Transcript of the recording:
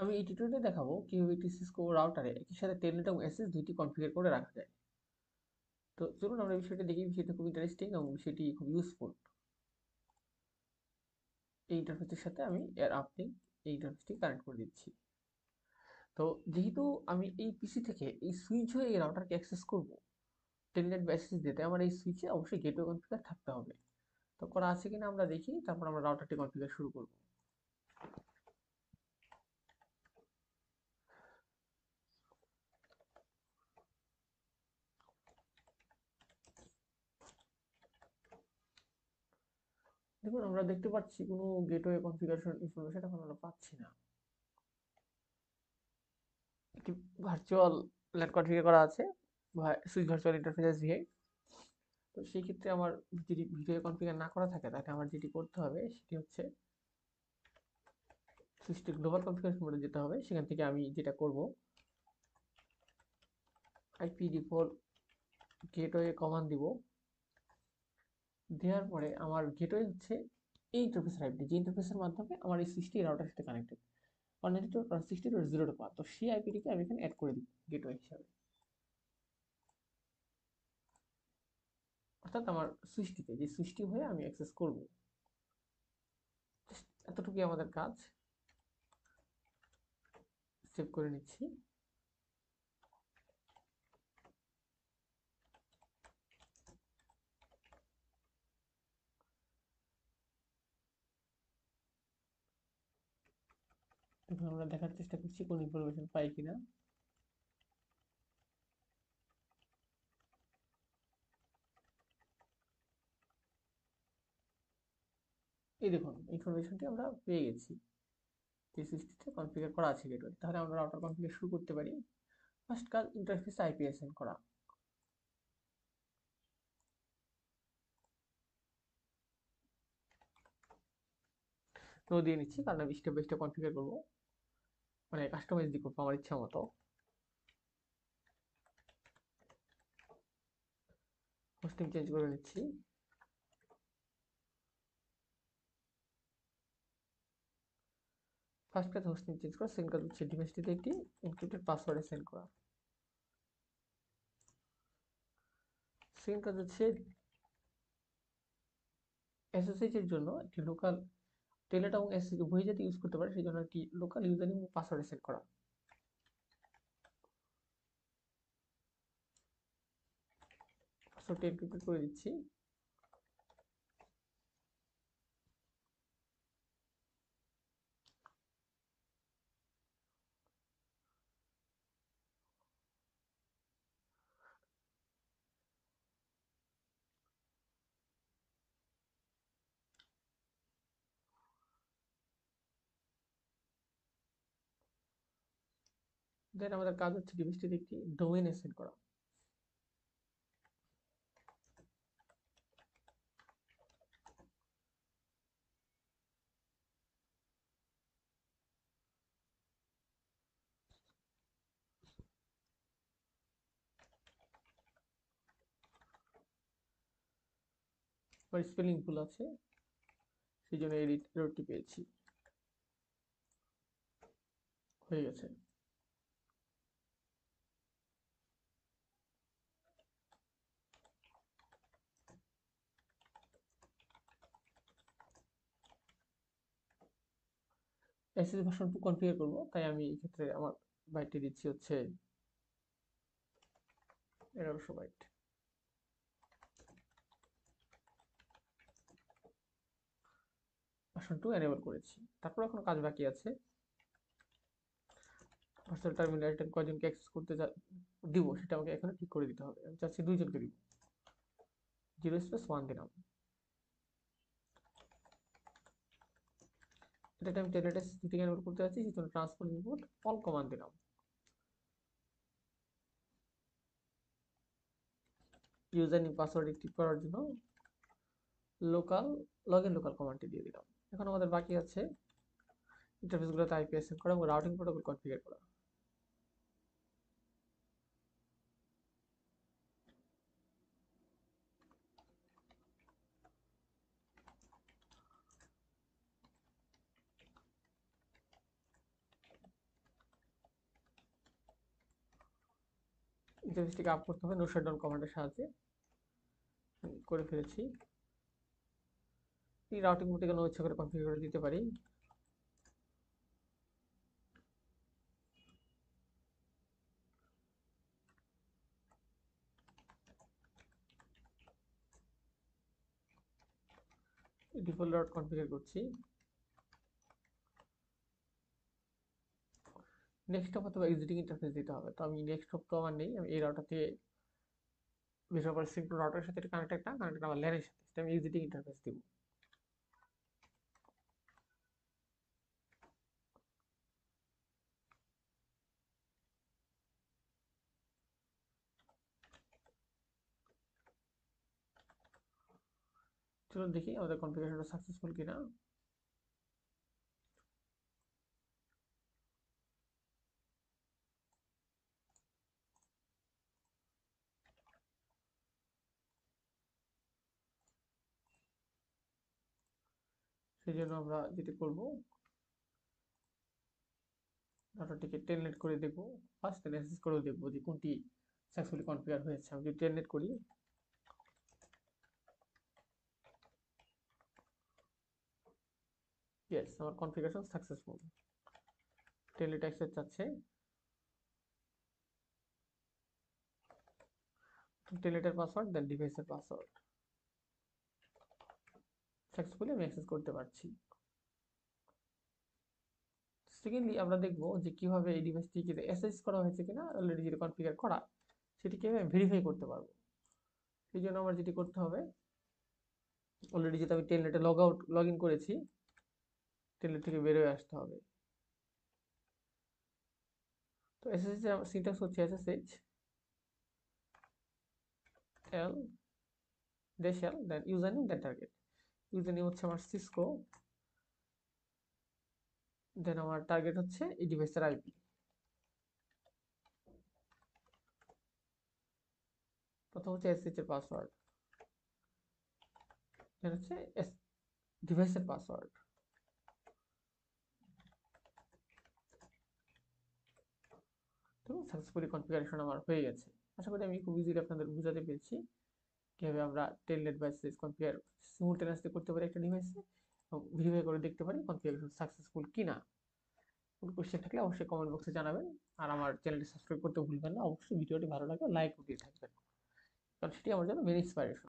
আমি এই টিউটোরিয়ালে দেখাবো কিভাবে একটি সিসকো রাউটারে একই সাথে টেলনেট এবং এসএস দুইটি কনফিগার করে রাখা যায়। তো চলুন আমরা বিষয়টা দেখি। বিষয়টা খুব ইন্টারেস্টিং এবং বিষয়টি খুব ইউজফুল। এই ইন্টারফেসের সাথে আমি এর আপনি এই ইন্টারফেসটি কানেক্ট করে দিচ্ছি। তো যেহেতু আমি এই পিসি থেকে এই সুইচ হয়ে এই রাউটারকে অ্যাক্সেস করব, টেলনেট বা এসএস দিতে আমার এই সুইচে অবশ্যই গেটওয়ে কনফিগার থাকতে হবে। তো করা আছে কিনা আমরা দেখি, তারপর আমরা রাউটারটি কনফিগার শুরু করব। দেখুন, আমরা দেখতে পাচ্ছি কোনো গেটওয়ে কনফিগারেশন ইনফরমেশন এখন আমরা পাচ্ছি না। একটি ভার্চুয়াল ল্যান কনফিগার করা আছে, সুইচ ভার্চুয়াল ইন্টারফেস ভিআই। তো সেই ক্ষেত্রে আমার যদি ভিডিও কনফিগার না করা থাকে, তাহলে আমার যেটি করতে হবে সেটি হচ্ছে সুইচটি গ্লোবাল কনফিগারেশন মোডে যেতে হবে। সেখান থেকে আমি যেটা করব, আইপি ডিফল্ট গেটওয়ে কমান্ড দিব। দেওয়ার পরে আমার গেটওয়ে হচ্ছে এই ইন্টারফেসের আইপি, যে ইন্টারফেসের মাধ্যমে আমার এই সুইচটি রাউটারের সাথে কানেক্টেড, 192.168.0.5। তো সেই আইপিটিকে আমি এখানে অ্যাড করে দিই গেটওয়ে হিসাবে, অর্থাৎ আমার সুইচটিতে, যে সুইচটি হয়ে আমি অ্যাক্সেস করব। এতটুকুই আমাদের কাজ। সেভ করে নিচ্ছি। এখন আমরা দেখার চেষ্টা করছি কোন ইনফরমেশন পাই কিনা। এই দেখুন, ইনফরমেশনটি আমরা পেয়ে গেছি যে সুইচটিতে কনফিগার করা আছে গেটওয়ে। তাহলে আমরা রাউটার কনফিগার শুরু করতে পারি। ফার্স্ট কাজ, ইন্টারফেসে আইপি অ্যাসাইন করা। তো দিয়ে নিচ্ছি, কারণ আমি স্টেপ বাই স্টেপ কনফিগার করবো, মানে কাস্টমাইজ দিয়ে করবো আমার ইচ্ছা মতো। হোস্টিং চেঞ্জ করে নিচ্ছি। ফার্স্ট কাজ হোস্টিং চেঞ্জ করা, সেকেন্ড কাজ হচ্ছে ডিভাইসটিতে একটি এনক্রিপ্টেড পাসওয়ার্ড অ্যাসাইন করা। সেকেন্ড কাজ হচ্ছে এসএসএইচ এর জন্য একটি লোকাল, টেলনেট এবং এসএসএইচ উভয় যাতে ইউজ করতে পারে সেই জন্য একটি লোকাল ইউজার নেম এবং পাসওয়ার্ড অ্যাসাইন করা। পাসওয়ার্ডটি এনক্রিপ্টেড করে দিচ্ছি। দেন আমাদের কাজ হচ্ছে ডিভাইসটিতে একটি ডোমেইন অ্যাসাইন করা। আমার স্পেলিং ভুল আছে, সেই জন্য এররটি পেয়েছি। হয়ে গেছে। এসএসএইচ ভার্সন 2 কনফিগার করব, তাই আমি এই ক্ষেত্রে আমার বাইটটি দিচ্ছি হচ্ছে 1100 বাইট। ভার্সন 2 এনেবল করেছি। তারপর এখন কাজ বাকি আছে। ভার্চুয়াল টার্মিনালটা কয়জনকে অ্যাক্সেস করতে দিব সেটা আমাকে এখানে ঠিক করে দিতে হবে। আমি চাচ্ছি 2 জনকে দিব। 0 স্পেস 1 দিলাম। এটা আমি টেলনেট এসএসএইচ থেকে এনেবল করতে যাচ্ছি, সেই জন্য ট্রান্সপোর্ট ইনপুট অল কমান্ড দিলাম। ইউজার নেম পাসওয়ার্ড ঠিক করার জন্য লোকাল লগইন লোকাল কমান্ডটি দিয়ে দিলাম। এখন আমাদের বাকি আছে ইন্টারফেসগুলোতে আইপি অ্যাসাইন করা এবং রাউটিং প্রোটোকল কনফিগার করা। ইন্টারফেসটিকে আপ করতে হবে নো শাটডাউন কমান্ডের সাহায্যে। করে ফেলেছি। এই রাউটিং মোডটিকে নো ইচ্ছা করে কনফিগার করে দিতে পারি। ডিফল্ট রাউট কনফিগার করছি। ডেস্কটপ অথবা এক্সিটিং ইন্টারফেস দিতে হবে। তো আমি ডেস্কটপ তো আমার নেই, আমি এই রাউটার থেকে ভিজুয়াল পার সিঙ্ক রাউটারের সাথে কানেক্টেড আমার ল্যানের সাথে, সেটা আমি এক্সিটিং ইন্টারফেস দিব। চলুন দেখি আমাদের কনফিগারেশনটা সাকসেসফুল কিনা। সেই জন্য আমরা যেটি করব, ডাটাটিকে টেলনেট করে দেখব ফার্স্ট, দেন অ্যাক্সেস করেও দেখব যে কোনটি সাকসেসফুলি কনফিগার হয়েছে। আমি যদি টেলনেট করি, ইয়েস আমার কনফিগারেশন সাকসেসফুল। টেলনেট অ্যাক্সেস চাচ্ছে, টেলনেটের পাসওয়ার্ড দেন ডিভাইসের পাসওয়ার্ড, সাকসেসফুলি আমি অ্যাক্সেস করতে পারছি। সেকেন্ডলি আমরা দেখব যে কিভাবে এই ডিভাইসটিকে অ্যাক্সেস করা হয়েছে কিনা, অলরেডি যেটা কনফিগার করা সেটিকে ভেরিফাই করতে পারবো। সেই জন্য আমার যেটি করতে হবে, অলরেডি যেটা আমি টেলনেটে লগ ইন করেছি, টেলনেট থেকে বের হয়ে আসতে হবে। তো এসএসএইচ এর সিনট্যাক্স হচ্ছে SSH L dash L then user name then target. User name হচ্ছে আমার সিসকো, দেন আমার টার্গেট হচ্ছে এই ডিভাইসের আইপি। প্রথম হচ্ছে এসএসএইচ এর পাসওয়ার্ড, দেন হচ্ছে ডিভাইসের পাসওয়ার্ড। তো সাকসেসফুলি কনফিগারেশন আমার হয়ে গেছে। আশা করি আমি খুব ইজিলি আপনাদের বুঝাতে পেরেছি কিভাবে আমরা টেলনেট বা এসএসএইচ কনফিগার সিমুলটেনিয়াসলি করতে পারি একটা ডিভাইসে, এবং ভেরিফাই করে দেখতে পারি কনফিগারেশন সাকসেসফুল কিনা। কোনো কোশ্চেন থাকলে অবশ্যই কমেন্ট বক্সে জানাবেন। আর আমার চ্যানেলটি সাবস্ক্রাইব করতে ভুলবেন না। অবশ্যই ভিডিওটি ভালো লাগলে লাইক দিয়ে থাকবেন, কারণ সেটি আমার জন্য মেন ইন্সপিরেশন।